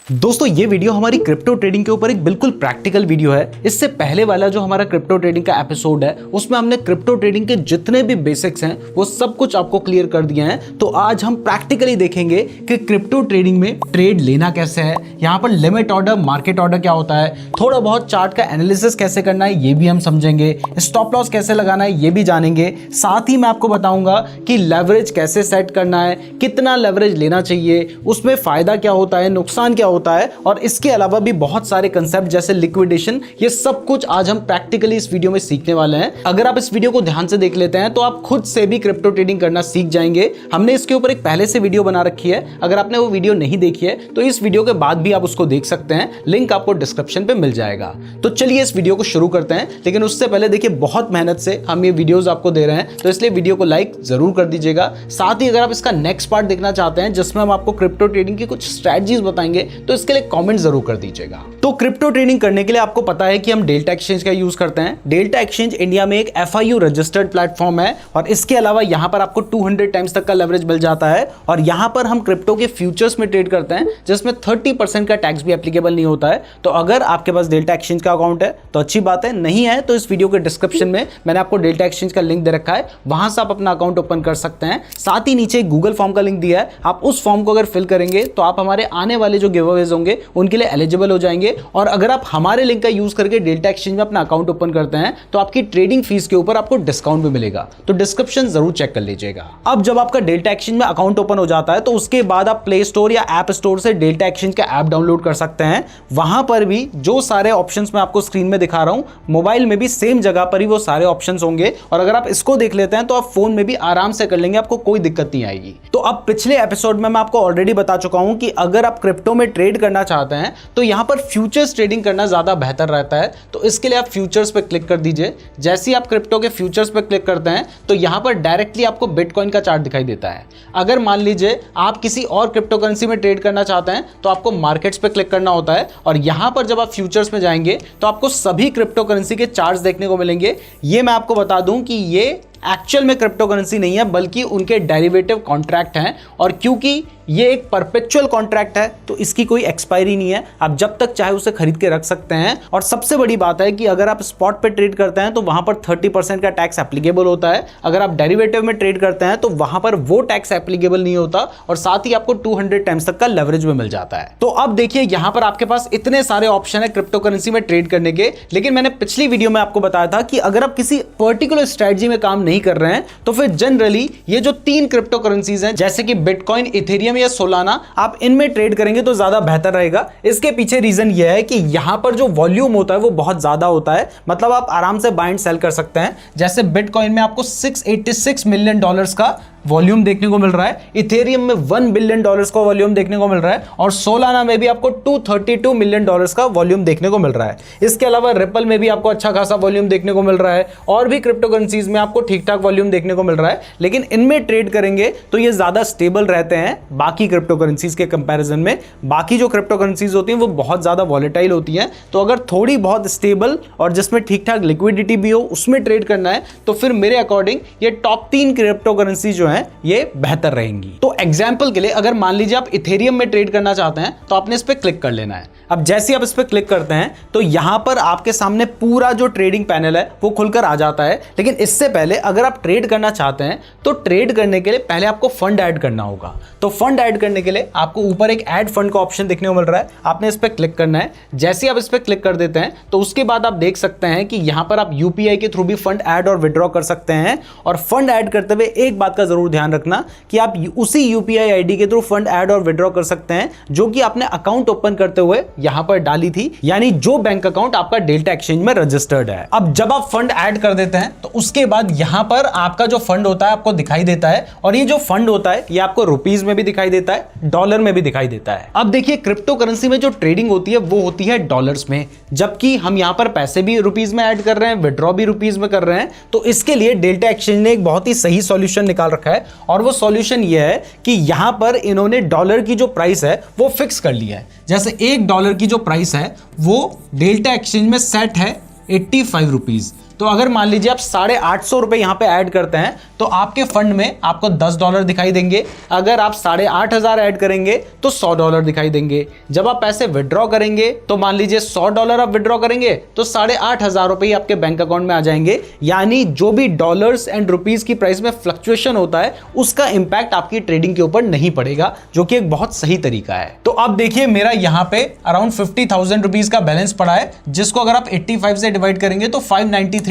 दोस्तों ये वीडियो हमारी क्रिप्टो ट्रेडिंग के ऊपर एक बिल्कुल प्रैक्टिकल वीडियो है। इससे पहले वाला जो हमारा क्रिप्टो ट्रेडिंग का एपिसोड है उसमें हमने क्रिप्टो ट्रेडिंग के जितने भी बेसिक्स हैं वो सब कुछ आपको क्लियर कर दिया है। तो आज हम प्रैक्टिकली देखेंगे कि क्रिप्टो ट्रेडिंग में ट्रेड लेना कैसे है, यहाँ पर लिमिट ऑर्डर, मार्केट ऑर्डर क्या होता है, थोड़ा बहुत चार्ट का एनालिसिस कैसे करना है ये भी हम समझेंगे, स्टॉप लॉस कैसे लगाना है ये भी जानेंगे। साथ ही मैं आपको बताऊंगा कि लेवरेज कैसे सेट करना है, कितना लेवरेज लेना चाहिए, उसमें फायदा क्या होता है, नुकसान क्या होता है, और इसके अलावा भी बहुत सारे कंसेप्ट जैसे लिक्विडेशन, ये सब कुछ आज हम प्रैक्टिकली इस वीडियो में सीखने वाले हैं। अगर आप इस वीडियो को ध्यान से देख लेते हैं तो आप खुद से भी क्रिप्टो ट्रेडिंग करना सीख जाएंगे। हमने इसके ऊपर एक पहले से वीडियो बना रखी है, अगर आपने वो वीडियो नहीं देखी है तो इस वीडियो के बाद भी आप उसको देख सकते हैं, लिंक आपको डिस्क्रिप्शन पे मिल जाएगा। तो चलिए इस वीडियो को शुरू करते हैं, लेकिन उससे पहले देखिए बहुत मेहनत से हम ये वीडियोस आपको दे रहे हैं, तो इसलिए वीडियो को लाइक जरूर कर दीजिएगा। साथ ही अगर आप इसका नेक्स्ट पार्ट देखना चाहते हैं जिसमें हम आपको क्रिप्टो ट्रेडिंग की कुछ स्ट्रेटजीज बताएंगे तो इसके लिए कमेंट जरूर कर दीजिएगा। तो क्रिप्टो ट्रेडिंग करने के लिए आपको पता है कि हम डेल्टा एक्सचेंज का यूज करते हैं। डेल्टा एक्सचेंज इंडिया में एक FIU रजिस्टर्ड प्लेटफॉर्म है और इसके अलावा यहां पर आपको 200 टाइम्स तक का लेवरेज मिल जाता है। और यहां पर हम क्रिप्टो के फ्यूचर्स में ट्रेड करते हैं जिसमें 30% का टैक्स भी एप्लीकेबल नहीं होता है। तो अगर आपके पास डेल्टा एक्सचेंज का अकाउंट है तो अच्छी बात है, नहीं है तो इस वीडियो के डिस्क्रिप्शन में मैंने आपको डेल्टा एक्सचेंज का लिंक दे रखा है, वहां से आप अपना अकाउंट ओपन कर सकते हैं। साथ ही नीचे गूगल फॉर्म का लिंक दिया है, आप उस फॉर्म को अगर फिल करेंगे तो आप हमारे आने वाले जो गिव अवेज होंगे उनके लिए एलिजिबल हो जाएंगे। और अगर आप हमारे लिंक का यूज करके डेल्टा एक्सचेंज में अपना अकाउंट ओपन करते हैं तो आपकी ट्रेडिंग फीस के ऊपर आपको डिस्काउंट भी मिलेगा। तो डिस्क्रिप्शन जरूर चेक कर लीजिएगा। अब जब आपका डेल्टा एक्सचेंज में अकाउंट ओपन हो जाता है तो उसके बाद आप प्ले स्टोर या ऐप स्टोर से डेल्टा एक्सचेंज का ऐप डाउनलोड कर सकते हैं। वहां पर भी जो सारे ऑप्शंस मैं आपको स्क्रीन में दिखा रहा हूं, मोबाइल में भी सेम जगह पर ही वो सारे ऑप्शंस होंगे। और अगर आप इसको देख लेते हैं तो आप फोन में भी आराम से कर लेंगे, आपको कोई दिक्कत नहीं आएगी। तो अब पिछले एपिसोड में मैं आपको ऑलरेडी बता चुका हूं कि अगर आप क्रिप्टो में ट्रेड करना चाहते हैं तो यहां पर फ्यूचर्स ट्रेडिंग करना ज्यादा बेहतर रहता है। तो इसके लिए आप फ्यूचर्स पे क्लिक कर दीजिए। जैसे ही आप क्रिप्टो के फ्यूचर्स पे क्लिक करते हैं तो यहां पर डायरेक्टली आपको बिटकॉइन का चार्ट दिखाई देता है। अगर मान लीजिए आप किसी और क्रिप्टो करेंसी में ट्रेड करना चाहते हैं तो आपको मार्केट्स पे क्लिक करना होता है और यहां पर जब आप फ्यूचर्स में जाएंगे तो आपको सभी क्रिप्टो करेंसी के चार्ट्स देखने को मिलेंगे। ये मैं आपको बता दूं कि ये एक्चुअल में क्रिप्टो करेंसी नहीं है बल्कि उनके डेरिवेटिव कॉन्ट्रैक्ट हैं। और क्योंकि ये एक परपेचुअल कॉन्ट्रैक्ट है तो इसकी कोई एक्सपायरी नहीं है, आप जब तक चाहे उसे खरीद के रख सकते हैं। और सबसे बड़ी बात है कि अगर आप स्पॉट पे ट्रेड करते हैं तो वहां पर 30% का टैक्स एप्लीकेबल होता है। अगर आप डेरिवेटिव में ट्रेड करते हैं तो वहां पर वो टैक्स एप्लीकेबल नहीं होता और साथ ही आपको 200 टाइम्स तक का लेवरेज भी मिल जाता है। तो अब देखिए यहां पर आपके पास इतने सारे ऑप्शन है क्रिप्टो करेंसी में ट्रेड करने के, लेकिन मैंने पिछली वीडियो में आपको बताया था कि अगर आप किसी पर्टिकुलर स्ट्रेटजी में काम नहीं कर रहे हैं तो फिर जनरली ये जो 3 क्रिप्टो करेंसीज हैं जैसे कि बिटकॉइन, इथेरियम या सोलाना, आप इनमें ट्रेड करेंगे तो ज्यादा बेहतर रहेगा। इसके पीछे रीजन ये है कि यहां पर जो वॉल्यूम होता है वो बहुत ज्यादा होता है, मतलब आप आराम से बाय एंड सेल कर सकते हैं। जैसे बिटकॉइन में आपको $686 मिलियन का वॉल्यूम देखने को मिल रहा है, इथेरियम में $1 बिलियन का वॉल्यूम देखने को मिल रहा है और सोलाना में भी आपको $232 मिलियन का वॉल्यूम देखने को मिल रहा है। इसके अलावा रिपल में भी आपको अच्छा खासा वॉल्यूम देखने को मिल रहा है और भी क्रिप्टो करेंसीज में आपको ठीक ठाक वॉल्यूम देखने को मिल रहा है। लेकिन इनमें ट्रेड करेंगे तो ये ज्यादा स्टेबल रहते हैं बाकी क्रिप्टो करेंसीज के कंपैरिजन में। बाकी जो क्रिप्टो करेंसीज होती हैं वो बहुत ज्यादा वॉलेटाइल होती हैं, तो अगर थोड़ी बहुत स्टेबल और जिसमें ठीक ठाक लिक्विडिटी भी हो उसमें ट्रेड करना है तो फिर मेरे अकॉर्डिंग ये टॉप 3 क्रिप्टो करेंसी जो है ये बेहतर रहेंगी। तो एग्जांपल के लिए अगर मान लीजिए आप इथेरियम में ट्रेड करना चाहते हैं तो आपने इस पे क्लिक कर लेना है। अब जैसे आप इस पे क्लिक करते हैं तो यहां पर आपके सामने पूरा जो ट्रेडिंग पैनल है वो खुलकर आ जाता है। लेकिन इससे पहले अगर आप ट्रेड करना चाहते हैं तो ट्रेड करने के लिए पहले आपको फंड ऐड करना होगा। तो फंड ऐड करने के लिए आपको ऊपर एक ऐड फंड का ऑप्शन देखने को मिल रहा है, आपने इस पे क्लिक करना है। जैसे आप इस पे क्लिक कर देते हैं तो उसके बाद आप देख सकते हैं कि यहां पर आप UPI के थ्रू भी फंड ऐड और विड्रॉ कर सकते हैं। और फंड ऐड करते हुए एक बात का जरूर ध्यान रखना कि आप उसी UPI ID के थ्रू फंड ऐड और विड्रॉ कर सकते हैं जो कि आपने अकाउंट ओपन करते हुए यहां पर डाली थी, यानी जो बैंक अकाउंट आपका डेल्टा एक्सचेंज में रजिस्टर्ड है। अब जब आप फंड ऐड कर देते हैं तो उसके बाद यहां पर आपका जो फंड होता है आपको दिखाई देता है और ये जो फंड होता है ये आपको रुपीस में भी दिखाई देता है, डॉलर में भी दिखाई देता है। अब देखिए क्रिप्टो करेंसी में जो ट्रेडिंग होती है वो होती है डॉलर्स में, जबकि हम यहां पर पैसे भी रुपीस में ऐड कर रहे हैं, विड्रॉ भी रुपीस में कर रहे हैं। तो इसके लिए डेल्टा एक्सचेंज ने एक बहुत ही सही सॉल्यूशन निकाल रखा है और वो सॉल्यूशन ये है कि यहां पर इन्होंने डॉलर की जो प्राइस है वो फिक्स कर लिया है। जैसे $1 की जो प्राइस है वो डेल्टा एक्सचेंज में सेट है 85 रुपीज। तो अगर मान लीजिए आप $850 यहाँ पे ऐड करते हैं तो आपके फंड में आपको $10 दिखाई देंगे। अगर आप 8,500 ऐड करेंगे तो $100 दिखाई देंगे। जब आप पैसे विड्रॉ करेंगे तो मान लीजिए $100 आप विड्रॉ करेंगे तो $8,500 आपके बैंक अकाउंट में आ जाएंगे। यानी जो भी डॉलर्स एंड रुपीस की प्राइस में फ्लक्चुएशन होता है उसका इंपैक्ट आपकी ट्रेडिंग के ऊपर नहीं पड़ेगा, जो कि एक बहुत सही तरीका है। तो अब देखिए मेरा यहाँ पे अराउंड 50,000 रुपीज का बैलेंस पड़ा है, जिसको अगर आप 85 से डिवाइड करेंगे तो $593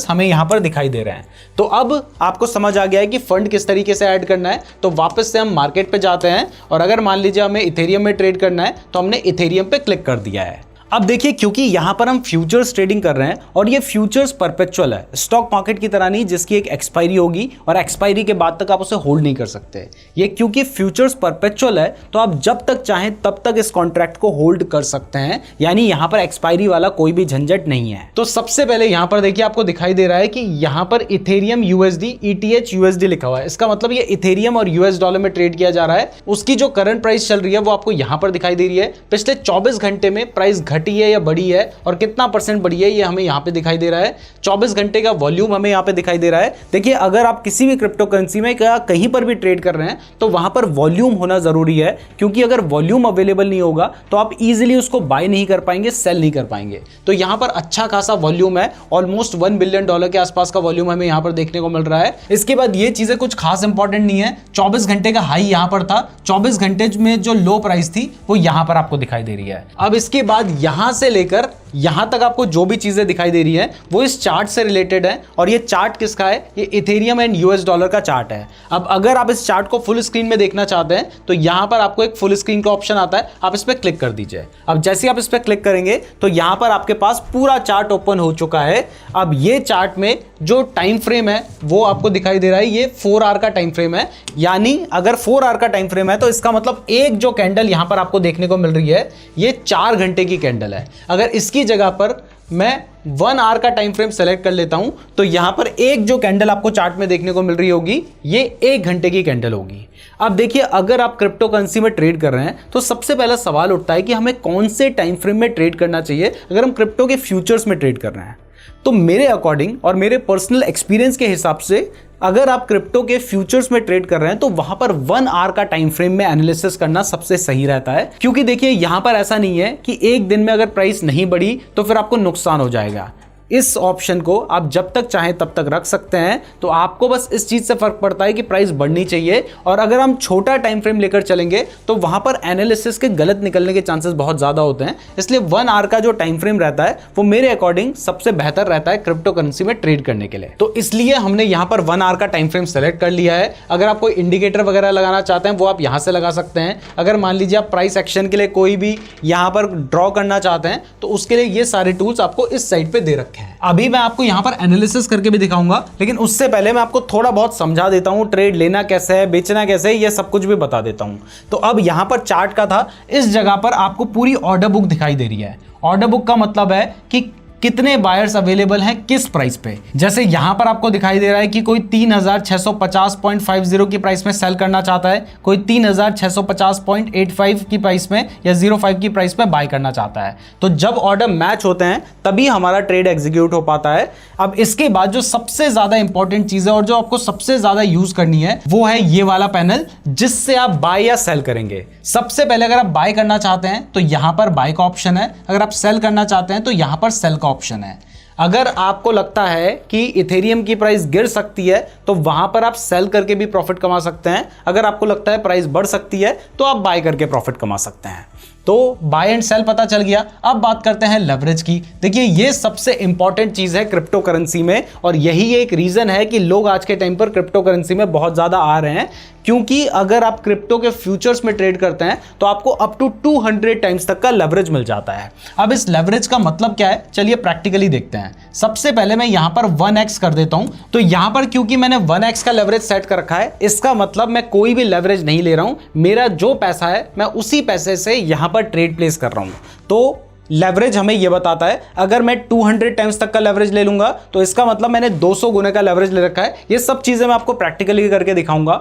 हमें यहाँ पर दिखाई दे रहे हैं। तो अब आपको समझ आ गया है कि फंड किस तरीके से ऐड करना है। तो वापस से हम मार्केट पे जाते हैं और अगर मान लीजिए हमें इथेरियम में ट्रेड करना है तो हमने इथेरियम पे क्लिक कर दिया है। अब देखिए क्योंकि यहां पर हम फ्यूचर्स ट्रेडिंग कर रहे हैं और ये फ्यूचर्स परपेचुअल है, स्टॉक मार्केट की तरह नहीं जिसकी एक एक्सपायरी होगी और एक्सपायरी के बाद तक आप उसे होल्ड नहीं कर सकते। ये क्योंकि फ्यूचर्स परपेचुअल है तो आप जब तक चाहें तब तक इस कॉन्ट्रैक्ट को होल्ड कर सकते हैं, यानी यहां पर एक्सपायरी वाला कोई भी झंझट नहीं है। तो सबसे पहले यहां पर देखिए आपको दिखाई दे रहा है कि यहां पर इथेरियम USD ETH USD लिखा हुआ है। इसका मतलब ये इथेरियम और US डॉलर में ट्रेड किया जा रहा है। उसकी जो करंट प्राइस चल रही है वो आपको यहां पर दिखाई दे रही है। पिछले 24 घंटे में प्राइस घटी है या बढ़ी है और कितना परसेंट बढ़ी है ये हमें यहां पे दिखाई दे रहा है। 24 घंटे का वॉल्यूम हमें यहां पे दिखाई दे रहा है। देखिए अगर आप किसी भी क्रिप्टो करेंसी में कहीं पर भी ट्रेड कर रहे हैं तो वहां पर वॉल्यूम होना जरूरी है, क्योंकि अगर वॉल्यूम अवेलेबल नहीं होगा तो आप इजीली उसको बाय नहीं कर पाएंगे, सेल नहीं कर पाएंगे। तो यहां पर अच्छा खासा वॉल्यूम है, ऑलमोस्ट $1 बिलियन के आसपास का वॉल्यूम हमें यहां पर देखने को मिल रहा है। इसके बाद ये चीजें कुछ खास इंपॉर्टेंट नहीं है। 24 घंटे का हाई यहां पर था, 24 घंटे में जो लो प्राइस थी वो यहां पर आपको दिखाई दे रही है। अब इसके बाद यहां से लेकर यहां तक आपको जो भी चीजें दिखाई दे रही है वो इस चार्ट से रिलेटेड है। और ये चार्ट किसका है? ये इथेरियम एंड US डॉलर का चार्ट है। अब अगर आप इस चार्ट को फुल स्क्रीन में देखना चाहते हैं तो यहां पर आपको एक फुल स्क्रीन का ऑप्शन आता है, आप इस पर क्लिक कर दीजिए। अब जैसे आप इस पर क्लिक करेंगे तो यहां पर आपके पास पूरा चार्ट ओपन हो चुका है। अब ये चार्ट में जो टाइम फ्रेम है वो आपको दिखाई दे रहा है, ये 4 आवर का टाइम फ्रेम है। यानी अगर 4 आवर का टाइम फ्रेम है तो इसका मतलब एक जो कैंडल यहां पर आपको देखने को मिल रही है ये 4 घंटे की कैंडल है। अगर इसकी जगह पर मैं 1 आवर का टाइम फ्रेम सेलेक्ट कर लेता हूं तो यहां पर एक जो कैंडल आपको चार्ट में देखने को मिल रही होगी ये 1 घंटे की कैंडल होगी। अब देखिए अगर आप क्रिप्टो करेंसी में ट्रेड कर रहे हैं तो सबसे पहला सवाल उठता है कि हमें कौन से टाइम फ्रेम में ट्रेड करना चाहिए अगर हम क्रिप्टो के फ्यूचर्स में ट्रेड कर रहे हैं। तो मेरे अकॉर्डिंग और मेरे पर्सनल एक्सपीरियंस के हिसाब से अगर आप क्रिप्टो के फ्यूचर्स में ट्रेड कर रहे हैं तो वहां पर 1 आवर का टाइम फ्रेम में एनालिसिस करना सबसे सही रहता है। क्योंकि देखिए यहां पर ऐसा नहीं है कि एक दिन में अगर प्राइस नहीं बढ़ी तो फिर आपको नुकसान हो जाएगा। इस ऑप्शन को आप जब तक चाहें तब तक रख सकते हैं। तो आपको बस इस चीज से फर्क पड़ता है कि प्राइस बढ़नी चाहिए। और अगर हम छोटा टाइम फ्रेम लेकर चलेंगे तो वहां पर एनालिसिस के गलत निकलने के चांसेस बहुत ज्यादा होते हैं। इसलिए 1 आवर का जो टाइम फ्रेम रहता है वो मेरे अकॉर्डिंग सबसे बेहतर रहता है क्रिप्टो करेंसी में ट्रेड करने के लिए। तो इसलिए हमने यहां पर 1 आवर का टाइम फ्रेम सेलेक्ट कर लिया है। अगर आप कोई इंडिकेटर वगैरह लगाना चाहते हैं वो आप यहां से लगा सकते हैं। अगर मान लीजिए आप प्राइस एक्शन के लिए कोई भी यहां पर ड्रॉ करना चाहते हैं तो उसके लिए ये सारे टूल्स आपको इस साइड पे दे रखे हैं। अभी मैं आपको यहां पर एनालिसिस करके भी दिखाऊंगा, लेकिन उससे पहले मैं आपको थोड़ा बहुत समझा देता हूं ट्रेड लेना कैसे है, बेचना कैसे है, ये सब कुछ भी बता देता हूं। तो अब यहां पर चार्ट का था, इस जगह पर आपको पूरी ऑर्डर बुक दिखाई दे रही है। ऑर्डर बुक का मतलब है कि कितने बायर्स अवेलेबल हैं किस प्राइस पे। जैसे यहां पर आपको दिखाई दे रहा है कि कोई 3650.50 की प्राइस में सेल करना चाहता है, कोई 3650.85 की प्राइस में या 05 की प्राइस में बाय करना चाहता है। तो जब ऑर्डर मैच होते हैं तभी हमारा ट्रेड एग्जीक्यूट हो पाता है। अब इसके बाद जो सबसे ज्यादा इंपॉर्टेंट चीज है और जो आपको सबसे ज्यादा यूज करनी है वो है ये वाला पैनल, जिससे आप बाय या सेल करेंगे। सबसे पहले अगर आप बाय करना चाहते हैं तो यहां पर बाय का ऑप्शन है, अगर आप सेल करना चाहते हैं तो यहां पर सेल का ऑप्शन है। अगर आपको लगता है कि इथेरियम की प्राइस गिर सकती है तो वहां पर आप सेल करके भी प्रॉफिट कमा सकते हैं। अगर आपको लगता है प्राइस बढ़ सकती है तो आप बाय करके प्रॉफिट कमा सकते हैं। तो बाय एंड सेल पता चल गया। अब बात करते हैं लेवरेज की। देखिए ये सबसे इंपॉर्टेंट चीज है क्रिप्टो करेंसी में और यही एक रीजन है कि लोग आज के टाइम पर क्रिप्टो करेंसी में बहुत ज्यादा आ रहे हैं। क्योंकि अगर आप क्रिप्टो के फ्यूचर्स में ट्रेड करते हैं तो आपको अप टू 200 टाइम्स तक का लेवरेज मिल जाता है। अब इस लेवरेज का मतलब क्या है, चलिए प्रैक्टिकली देखते हैं। सबसे पहले मैं यहां पर 1x कर देता हूं। तो यहां पर क्योंकि मैंने 1x का लेवरेज सेट कर रखा है, इसका मतलब मैं कोई भी लेवरेज नहीं ले रहा हूं। मेरा जो पैसा है मैं उसी पैसे से यहां पर ट्रेड प्लेस कर रहा हूं। तो लेवरेज हमें ये बताता है अगर मैं 200 टाइम्स तक का लेवरेज ले लूंगा तो इसका मतलब मैंने 200 गुने का लेवरेज ले रखा है। ये सब चीजें मैं आपको प्रैक्टिकली करके दिखाऊंगा।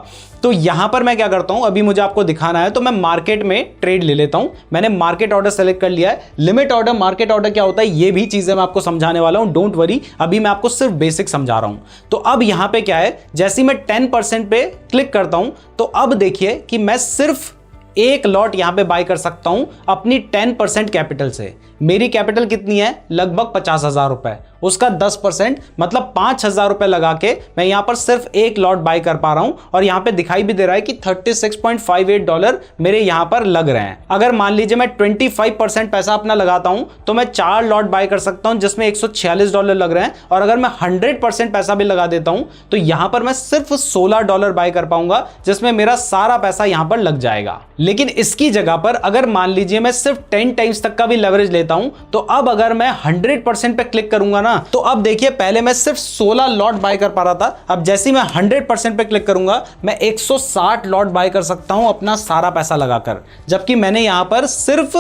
तो यहां पर मैं क्या करता हूं, अभी मुझे आपको दिखाना है तो मैं मार्केट में ट्रेड ले लेता हूं। मैंने मार्केट ऑर्डर सेलेक्ट कर लिया है। लिमिट ऑर्डर, मार्केट ऑर्डर क्या होता है ये भी चीजें मैं आपको समझाने वाला हूं, डोंट वरी, अभी मैं आपको सिर्फ बेसिक समझा रहा हूं। तो अब यहां पे क्या है, जैसे मैं 10% पे क्लिक करता हूं तो अब देखिए कि मैं सिर्फ एक लॉट यहां पे बाय कर सकता हूं अपनी 10% कैपिटल से। मेरी कैपिटल कितनी है, लगभग 50,000 रुपए, उसका 10% मतलब 5,000 रुपए लगा के मैं यहां पर सिर्फ एक लॉट बाय कर पा रहा हूं। और यहां पे दिखाई भी दे रहा है कि $36.58 मेरे यहां पर लग रहे हैं। अगर मान लीजिए मैं 25% पैसा अपना लगाता हूं तो मैं 4 लॉट बाय कर सकता हूं जिसमें $146 लग रहे हैं। और अगर मैं 100% पैसा भी लगा देता हूं तो यहां पर मैं सिर्फ $16 बाय कर पाऊंगा जिसमें मेरा सारा पैसा यहां पर लग जाएगा। लेकिन इसकी जगह पर अगर मान लीजिए मैं सिर्फ 10 टाइम्स तक का भी लेवरेज लेता हूं तो अब अगर मैं 100% पे क्लिक करूंगा ना तो अब देखिए पहले मैं सिर्फ 16 लॉट बाय कर पा रहा था, अब जैसे मैं 100% पे क्लिक करूंगा मैं 160 लॉट बाय कर सकता हूं अपना सारा पैसा लगाकर, जबकि मैंने यहां पर सिर्फ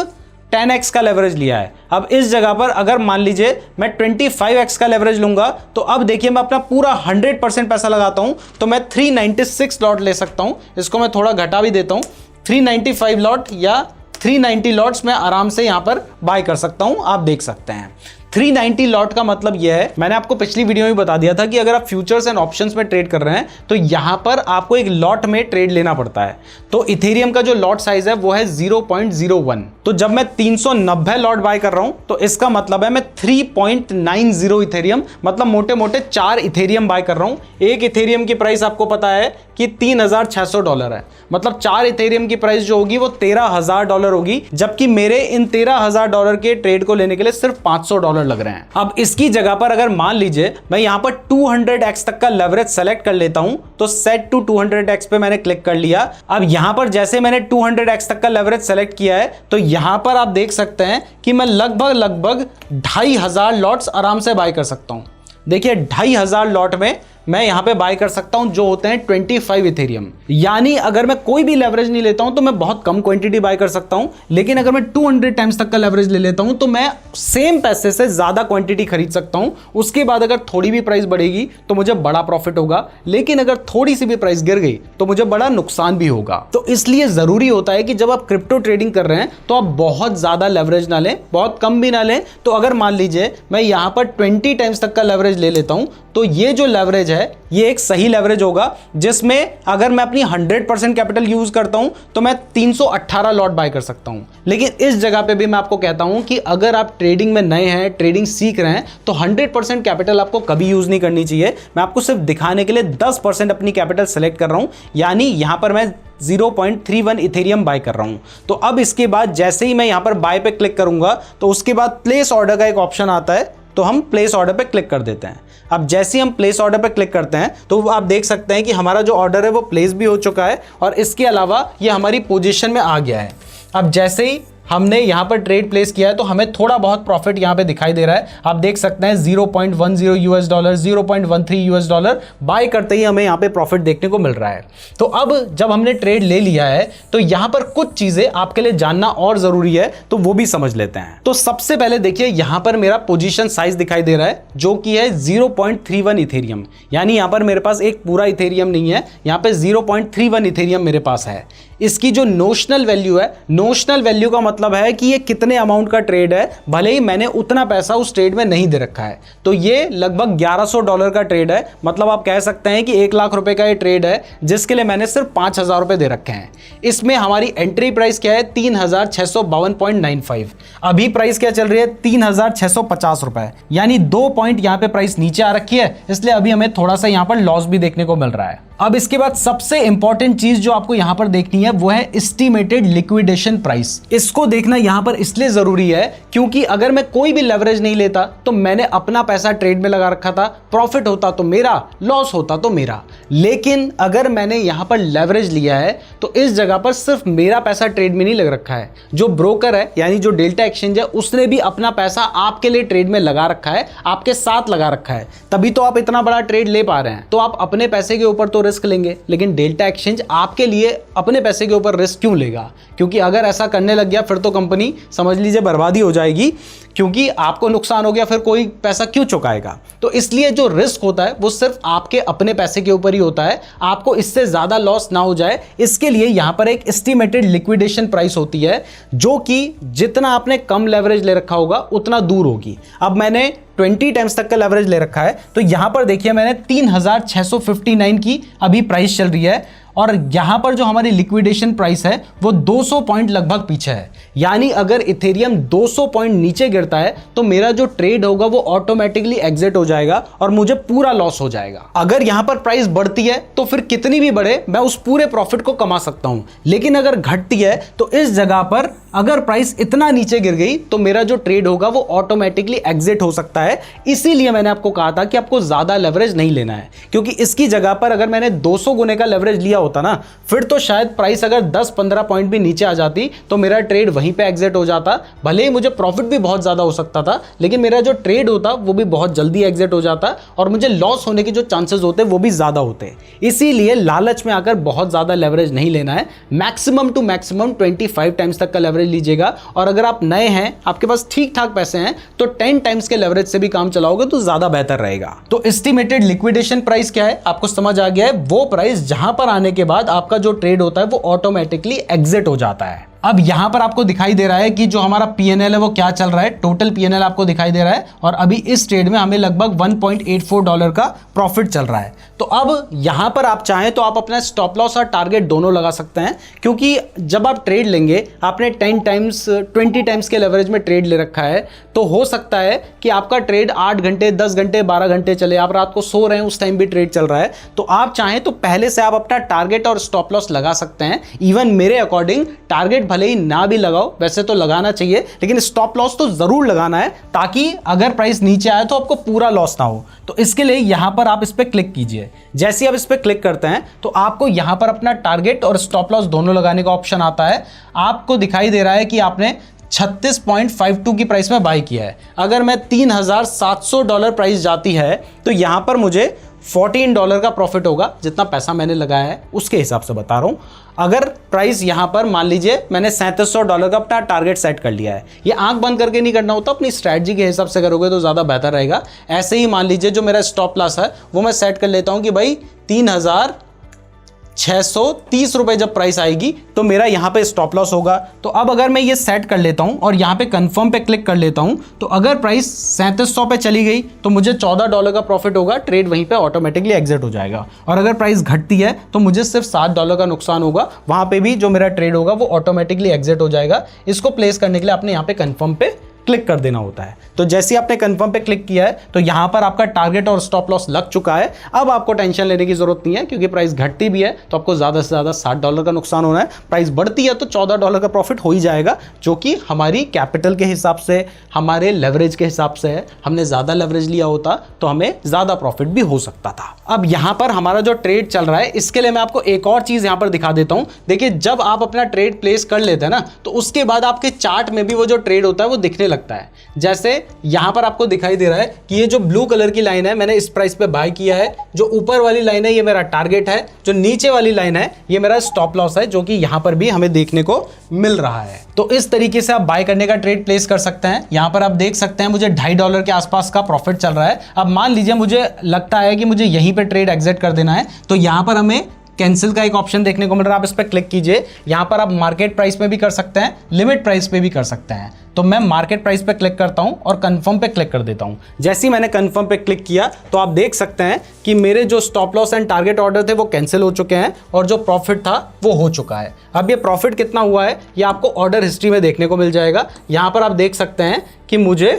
10x का लेवरेज लिया है। अब इस जगह पर अगर मान लीजिए मैं 25x का लेवरेज लूंगा तो अब देखिए मैं अपना पूरा 100% पैसा लगाता हूं तो मैं 396 लॉट ले सकता हूं। इसको मैं थोड़ा घटा भी देता हूं, 395 लॉट या 390 लॉट्स मैं आराम से यहां पर बाय कर सकता हूं। आप देख सकते हैं 390 लॉट का मतलब यह है, मैंने आपको पिछली वीडियो में बता दिया था कि अगर आप फ्यूचर्स एंड ऑप्शंस में ट्रेड कर रहे हैं तो यहां पर आपको एक लॉट में ट्रेड लेना पड़ता है। तो इथेरियम का जो लॉट साइज है वो है 0.01। तो जब मैं 390 लॉट बाय कर रहा हूं तो इसका मतलब है मैं 3.90 इथेरियम मतलब मोटे मोटे 4 इथेरियम बाय कर रहा हूं। एक इथेरियम की प्राइस आपको पता है कि $3,600 है, मतलब 4 इथेरियम की प्राइस जो होगी वो $13,000 होगी, जबकि मेरे इन $13,000 के ट्रेड को लेने के लिए सिर्फ $500 लग रहे हैं। अब इसकी जगह पर अगर मान लीजिए मैं यहां पर 200x तक का लेवरेज सेलेक्ट कर लेता हूं तो सेट टू 200x पे मैंने क्लिक कर लिया। अब यहां पर जैसे मैंने 200x तक का लेवरेज सेलेक्ट किया है तो यहां पर आप देख सकते हैं कि मैं लगभग 2,500 लॉट्स आराम से बाय कर सकता हूं। देखिए 2,500 लॉट में मैं यहां पे बाय कर सकता हूं जो होते हैं 25 इथेरियम। यानी अगर मैं कोई भी लेवरेज नहीं लेता हूं तो मैं बहुत कम क्वांटिटी बाय कर सकता हूं, लेकिन अगर मैं 200 टाइम्स तक का लेवरेज ले लेता हूं तो मैं सेम पैसे से ज्यादा क्वांटिटी खरीद सकता हूं। उसके बाद अगर थोड़ी भी प्राइस बढ़ेगी तो मुझे बड़ा प्रॉफिट होगा, लेकिन अगर थोड़ी सी भी प्राइस गिर गई तो मुझे बड़ा नुकसान भी होगा। तो इसलिए जरूरी होता है कि जब आप क्रिप्टो ट्रेडिंग कर रहे हैं तो आप बहुत ज्यादा लेवरेज ना लें, बहुत कम भी ना लें। तो अगर मान लीजिए मैं यहां पर 20 टाइम्स तक का लेवरेज ले लेता हूं तो ये जो लेवरेज है ये एक सही लेवरेज होगा, जिसमें अगर मैं अपनी 100% कैपिटल यूज करता हूं तो मैं 318 लॉट बाय कर सकता हूं। लेकिन इस जगह पे भी मैं आपको कहता हूं कि अगर आप ट्रेडिंग में नए हैं, ट्रेडिंग सीख रहे हैं तो 100% कैपिटल आपको कभी यूज नहीं करनी चाहिए। मैं आपको सिर्फ दिखाने के लिए 10% अपनी कैपिटल सेलेक्ट कर रहा हूं, यानी यहां पर मैं 0.31 इथेरियम बाय कर रहा हूं। तो अब इसके बाद जैसे ही मैं यहां पर बाय पे क्लिक करूंगा तो उसके बाद प्लेस ऑर्डर का एक ऑप्शन आता है, तो हम प्लेस ऑर्डर पे क्लिक कर देते हैं। अब जैसे ही हम प्लेस ऑर्डर पे क्लिक करते हैं तो आप देख सकते हैं कि हमारा जो ऑर्डर है वो प्लेस भी हो चुका है और इसके अलावा ये हमारी पोजीशन में आ गया है। अब जैसे ही हमने यहाँ पर ट्रेड प्लेस किया है तो हमें थोड़ा बहुत प्रॉफिट यहाँ पे दिखाई दे रहा है। आप देख सकते हैं $0.10, $0.13 बाय करते ही हमें यहाँ पे प्रॉफिट देखने को मिल रहा है। तो अब जब हमने ट्रेड ले लिया है तो यहाँ पर कुछ चीजें आपके लिए जानना और जरूरी है, तो वो भी समझ लेते हैं। तो सबसे पहले देखिए यहाँ पर मेरा पोजीशन साइज दिखाई दे रहा है जो कि है 0.31 इथेरियम, यानी यहाँ पर मेरे पास एक पूरा इथेरियम नहीं है, यहाँ पे 0.31 इथेरियम मेरे पास है। इसकी जो नोशनल वैल्यू है, नोशनल वैल्यू का मतलब है कि ये कितने अमाउंट का ट्रेड है, भले ही मैंने उतना पैसा उस ट्रेड में नहीं दे रखा है। तो ये लगभग $1,100 का ट्रेड है, मतलब आप कह सकते हैं कि 1 लाख रुपए का ये ट्रेड है जिसके लिए मैंने सिर्फ 5,000 रुपए दे रखे हैं। इसमें हमारी एंट्री प्राइस क्या है, 3,652.95। अभी प्राइस क्या चल रही है, 3,650 रुपए, यानी 2 पॉइंट यहाँ पे प्राइस नीचे आ रखी है, इसलिए अभी हमें थोड़ा सा यहाँ पर लॉस भी देखने को मिल रहा है। अब इसके बाद सबसे इंपॉर्टेंट चीज जो आपको यहां पर देखनी है वो है एस्टिमेटेड लिक्विडेशन प्राइस। इसको देखना यहां पर इसलिए जरूरी है क्योंकि अगर मैं कोई भी लेवरेज नहीं लेता तो मैंने अपना पैसा ट्रेड में लगा रखा था, प्रॉफिट होता तो मेरा, लॉस होता तो मेरा। लेकिन अगर मैंने यहां पर लेवरेज लिया है तो इस जगह पर सिर्फ मेरा पैसा ट्रेड में नहीं लग रखा है, जो ब्रोकर है यानी जो डेल्टा एक्सचेंज है उसने भी अपना पैसा आपके लिए ट्रेड में लगा रखा है, आपके साथ लगा रखा है, तभी तो आप इतना बड़ा ट्रेड ले पा रहे हैं। तो आप अपने पैसे के ऊपर तो रिस्क लेंगे, लेकिन डेल्टा एक्सचेंज आपके लिए अपने पैसे के ऊपर रिस्क क्यों लेगा? क्योंकि अगर ऐसा करने लग गया फिर तो कंपनी समझ लीजिए बर्बादी हो जाएगी, क्योंकि आपको नुकसान हो गया फिर कोई पैसा क्यों चुकाएगा? तो इसलिए जो रिस्क होता है वो सिर्फ आपके अपने पैसे के ऊपर ही होता है, आपको इससे ज्यादा लॉस ना हो जाए इसके लिए यहां पर एक एस्टिमेटेड लिक्विडेशन प्राइस होती है, जो कि जितना आपने कम लेवरेज ले रखा होगा उतना दूर होगी। अब मैंने 20 टाइम्स तक का लेवरेज ले रखा है, तो यहां पर देखिए मैंने 3659 की अभी प्राइस चल रही है, और यहां पर जो हमारी लिक्विडेशन प्राइस है वो 200 पॉइंट लगभग पीछे है। यानी अगर इथेरियम 200 पॉइंट नीचे गिरता है तो मेरा जो ट्रेड होगा वो ऑटोमेटिकली एग्जिट हो जाएगा और मुझे पूरा लॉस हो जाएगा। अगर यहां पर प्राइस बढ़ती है तो फिर कितनी भी बढ़े मैं उस पूरे प्रॉफिट को कमा सकता हूं, लेकिन अगर घटती है तो इस जगह पर अगर प्राइस इतना नीचे गिर गई तो मेरा जो ट्रेड होगा वो ऑटोमेटिकली एग्जिट हो सकता है। इसीलिए मैंने आपको कहा था कि आपको ज्यादा लेवरेज नहीं लेना है, क्योंकि इसकी जगह पर अगर मैंने 200 गुने का लेवरेज लिया होता ना, फिर तो शायद प्राइस अगर 10-15 पॉइंट भी नीचे आ जाती तो मेरा ट्रेड वहीं पे एग्जिट हो जाता। भले ही मुझे प्रॉफिट भी बहुत ज्यादा हो सकता था, लेकिन मेरा जो ट्रेड होता वो भी बहुत जल्दी एग्जिट हो जाता और मुझे लॉस होने के जो चांसेस होते वो भी ज्यादा होते। इसीलिए लालच में आकर बहुत ज्यादा लेवरेज नहीं लेना है। मैक्सिमम टू मैक्सिमम 25 टाइम्स तक का लेवरेज लीजिएगा, और अगर आप नए हैं, आपके पास ठीक ठाक पैसे हैं, तो 10 टाइम्स के लेवरेज से भी काम चलाओगे तो ज्यादा बेहतर रहेगा। तो एस्टिमेटेड लिक्विडेशन प्राइस क्या है आपको समझ आ गया है? वो प्राइस जहां पर आने के बाद आपका जो ट्रेड होता है वो ऑटोमेटिकली एग्जिट हो जाता है। अब यहां पर आपको दिखाई दे रहा है कि जो हमारा पीएनएल है वो क्या चल रहा है, टोटल पीएनएल आपको दिखाई दे रहा है, और अभी इस ट्रेड में हमें लगभग $1.84 का प्रॉफिट चल रहा है। तो अब यहां पर आप चाहें तो आप अपना स्टॉप लॉस और टारगेट दोनों लगा सकते हैं, क्योंकि जब आप ट्रेड लेंगे, आपने 10 टाइम्स 20 टाइम्स के लेवरेज में ट्रेड ले रखा है, तो हो सकता है कि आपका ट्रेड 8 घंटे 10 घंटे 12 घंटे चले, आप रात को सो रहे हैं उस टाइम भी ट्रेड चल रहा है, तो आप चाहें तो पहले से आप अपना टारगेट और स्टॉप लॉस लगा सकते हैं। इवन मेरे अकॉर्डिंग टारगेट भले ही ना भी लगाओ, वैसे तो लगाना चाहिए, लेकिन स्टॉप लॉस तो जरूर लगाना है, ताकि अगर प्राइस नीचे आए तो आपको पूरा लॉस ना हो। तो इसके लिए यहां पर आप इस पर क्लिक कीजिए। जैसे आप इस पर क्लिक करते हैं तो आपको यहां पर अपना टारगेट और स्टॉप लॉस दोनों लगाने का ऑप्शन आता है। आपको दिखाई दे रहा है कि आपने 36.52 की प्राइस में बाय किया है। अगर मैं $3,700 प्राइस जाती है तो यहां पर मुझे $14 का प्रॉफिट होगा, जितना पैसा मैंने लगाया है उसके हिसाब से बता रहा हूं। अगर प्राइस यहां पर मान लीजिए मैंने $3700 का अपना टारगेट सेट कर लिया है, ये आंख बंद करके नहीं करना होता, अपनी स्ट्रैटेजी के हिसाब से करोगे तो ज़्यादा बेहतर रहेगा। ऐसे ही मान लीजिए जो मेरा स्टॉप लॉस है वो मैं सेट कर लेता हूं कि भाई 3630 रुपए जब प्राइस आएगी तो मेरा यहां पे स्टॉप लॉस होगा। तो अब अगर मैं ये सेट कर लेता हूं और यहां पे कंफर्म पे क्लिक कर लेता हूं, तो अगर प्राइस 3700 पे चली गई तो मुझे $14 का प्रॉफिट होगा, ट्रेड वहीं पे ऑटोमेटिकली एग्जिट हो जाएगा। और अगर प्राइस घटती है तो मुझे सिर्फ $7 का नुकसान होगा, वहां पे भी जो मेरा ट्रेड होगा वो ऑटोमेटिकली एग्जिट हो जाएगा। इसको प्लेस करने के लिए आपने यहाँ पे कंफर्म पे क्लिक कर देना होता है। तो जैसे ही आपने कंफर्म पे क्लिक किया है तो यहां पर आपका टारगेट और स्टॉप लॉस लग चुका है। अब आपको टेंशन लेने की जरूरत नहीं है, क्योंकि प्राइस घटती भी है तो आपको ज्यादा से ज्यादा $60 का नुकसान होना है, प्राइस बढ़ती है तो $14 का प्रॉफिट हो ही जाएगा, जो कि हमारी कैपिटल के हिसाब से, हमारे लेवरेज के हिसाब से है। हमने ज्यादा लेवरेज लिया होता तो हमें ज्यादा प्रॉफिट भी हो सकता था। अब यहां पर हमारा जो ट्रेड चल रहा है, इसके लिए मैं आपको एक और चीज यहां पर दिखा देता हूं। देखिए, जब आप अपना ट्रेड प्लेस कर लेते हैं ना, तो उसके बाद आपके चार्ट में भी वो जो ट्रेड होता है वो दिखने लगता है। जैसे यहां पर आपको दिखाई दे रहा है कि ये जो ब्लू कलर की लाइन है मैंने इस प्राइस पे बाय किया है, जो ऊपर वाली लाइन है ये मेरा टारगेट है, जो नीचे वाली लाइन है ये मेरा स्टॉप लॉस है, जो कि यहां पर भी हमें देखने को मिल रहा है। तो इस तरीके से आप बाय करने का ट्रेड प्लेस कर सकते हैं। यहां पर आप देख सकते हैं मुझे $2.5 के आसपास का प्रॉफिट चल रहा है। अब मान लीजिए मुझे लगता है कि मुझे यहीं पे ट्रेड एग्जिट कर देना है, तो यहां पर हमें कैंसिल का एक ऑप्शन देखने को मिल रहा है, आप इस पर क्लिक कीजिए। यहां पर आप मार्केट प्राइस में भी कर सकते हैं, लिमिट प्राइस पे भी कर सकते हैं। तो मैं मार्केट प्राइस पे क्लिक करता हूं और कंफर्म पे क्लिक कर देता हूं। जैसे ही मैंने कंफर्म पे क्लिक किया तो आप देख सकते हैं कि मेरे जो stop loss and target order थे वो कैंसिल हो चुके हैं और जो प्रॉफिट था वो हो चुका है। अब ये प्रॉफिट कितना हुआ है ये आपको ऑर्डर हिस्ट्री में देखने को मिल जाएगा। यहां पर आप देख सकते हैं कि मुझे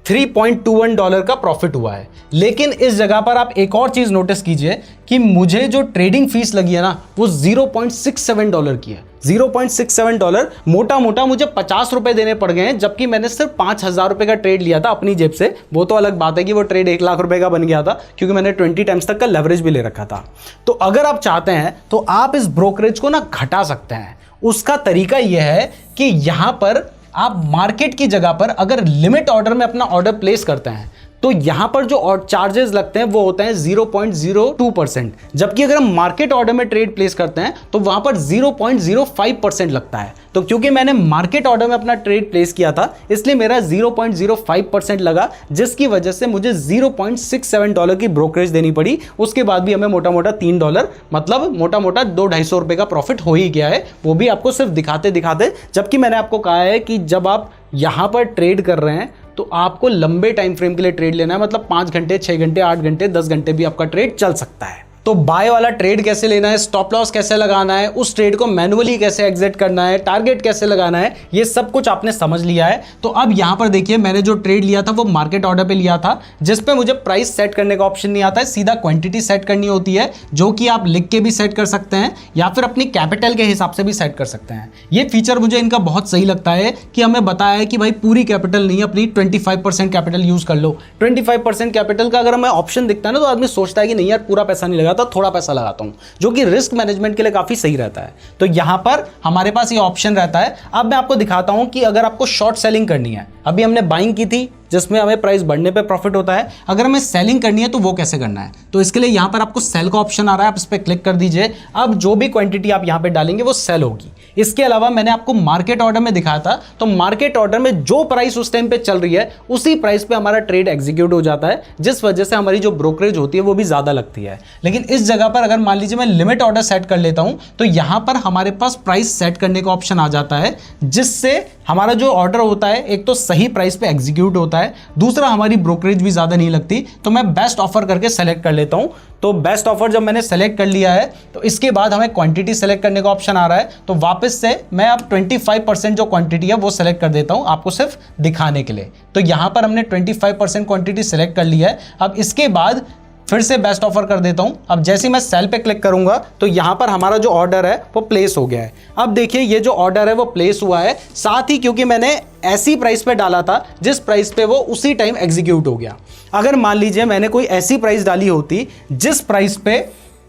$3.21 का प्रॉफिट हुआ है। लेकिन इस जगह पर आप एक और चीज नोटिस कीजिए कि मुझे जो ट्रेडिंग फीस लगी है ना वो $0.67 की है। $0.67 मोटा मोटा मुझे 50 रुपए देने पड़ गए हैं, जबकि मैंने सिर्फ 5,000 रुपए का ट्रेड लिया था अपनी जेब से। वो तो अलग बात है कि वो ट्रेड 1 लाख रुपए का बन गया था, क्योंकि मैंने 20 टाइम्स तक का लेवरेज भी ले रखा था। तो अगर आप चाहते हैं तो आप इस ब्रोकरेज को ना घटा सकते हैं। उसका तरीका यह है कि यहां पर आप मार्केट की जगह पर अगर लिमिट ऑर्डर में अपना ऑर्डर प्लेस करते हैं तो यहां पर जो और चार्जेस लगते हैं वो होते हैं 0.02%, जबकि अगर हम मार्केट ऑर्डर में ट्रेड प्लेस करते हैं तो वहां पर 0.05% लगता है। तो क्योंकि मैंने मार्केट ऑर्डर में अपना ट्रेड प्लेस किया था इसलिए मेरा 0.05% लगा, जिसकी वजह से मुझे $0.67 की ब्रोकरेज देनी पड़ी। उसके बाद भी हमें मोटा मोटा $3 मतलब मोटा मोटा 200-250 रुपए का प्रॉफिट हो ही गया है, वो भी आपको सिर्फ दिखाते दिखाते। जबकि मैंने आपको कहा है कि जब आप यहां पर ट्रेड कर रहे हैं तो आपको लंबे टाइम फ्रेम के लिए ट्रेड लेना है, मतलब 5 घंटे, 6 घंटे, 8 घंटे, 10 घंटे भी आपका ट्रेड चल सकता है। तो बाय वाला ट्रेड कैसे लेना है, स्टॉप लॉस कैसे लगाना है, उस ट्रेड को मैन्युअली कैसे एग्जिट करना है, टारगेट कैसे लगाना है, ये सब कुछ आपने समझ लिया है। तो अब यहां पर देखिए मैंने जो ट्रेड लिया था वो मार्केट ऑर्डर पे लिया था, जिस पे मुझे प्राइस सेट करने का ऑप्शन नहीं आता है, सीधा क्वांटिटी सेट करनी होती है, जो कि आप लिख के भी सेट कर सकते हैं या फिर अपनी कैपिटल के हिसाब से भी सेट कर सकते हैं। ये फीचर मुझे इनका बहुत सही लगता है कि हमें बताया है कि भाई पूरी कैपिटल नहीं, अपनी 25% कैपिटल यूज कर लो। 25% कैपिटल का अगर हमें ऑप्शन दिखता है ना तो आदमी सोचता है कि नहीं यार पूरा पैसा नहीं लगाता, थोड़ा पैसा लगाता हूं, जो कि रिस्क मैनेजमेंट के लिए काफी सही रहता है। तो यहां पर हमारे पास ये ऑप्शन रहता है। अब मैं आपको दिखाता हूं कि अगर आपको शॉर्ट सेलिंग करनी है, अभी हमने बाइंग की थी जिसमें हमें प्राइस बढ़ने पे प्रॉफिट होता है, अगर हमें सेलिंग करनी है तो वो कैसे करना है। तो इसके लिए यहां पर आपको सेल का ऑप्शन आ रहा है, आप इस पर क्लिक कर दीजिए। अब जो भी क्वांटिटी आप यहां पे डालेंगे वो सेल होगी। इसके अलावा मैंने आपको मार्केट ऑर्डर में दिखाया था, तो मार्केट ऑर्डर में जो प्राइस उस टाइम पे चल रही है उसी प्राइस पे हमारा ट्रेड एग्जीक्यूट हो जाता है, जिस वजह से हमारी जो ब्रोकरेज होती है वो भी ज्यादा लगती है। लेकिन इस जगह पर अगर मान लीजिए मैं लिमिट ऑर्डर सेट कर लेता हूं तो यहां पर हमारे पास प्राइस सेट करने का ऑप्शन आ जाता है, जिससे हमारा जो ऑर्डर होता है एक तो सही प्राइस पे एग्जीक्यूट होता है, दूसरा हमारी ब्रोकरेज भी ज्यादा नहीं लगती। तो मैं बेस्ट ऑफर करके सेलेक्ट कर लेता हूं। तो बेस्ट ऑफर जब मैंने सेलेक्ट कर लिया है तो इसके बाद हमें क्वांटिटी सेलेक्ट करने का ऑप्शन आ रहा है। तो वापस से मैं अब 25% जो क्वांटिटी है वो सेलेक्ट कर देता हूं, आपको सिर्फ दिखाने के लिए। तो यहां पर हमने 25% क्वांटिटी सेलेक्ट कर ली है। अब इसके बाद फिर से बेस्ट ऑफर कर देता हूं। अब जैसे ही मैं सेल पे क्लिक करूंगा तो यहां पर हमारा जो ऑर्डर है वो प्लेस हो गया है। अब देखिए ये जो ऑर्डर है वो प्लेस हुआ है, साथ ही क्योंकि मैंने ऐसी प्राइस पे डाला था जिस प्राइस पे वो उसी टाइम एग्जीक्यूट हो गया। अगर मान लीजिए मैंने कोई ऐसी प्राइस डाली होती जिस प्राइस पे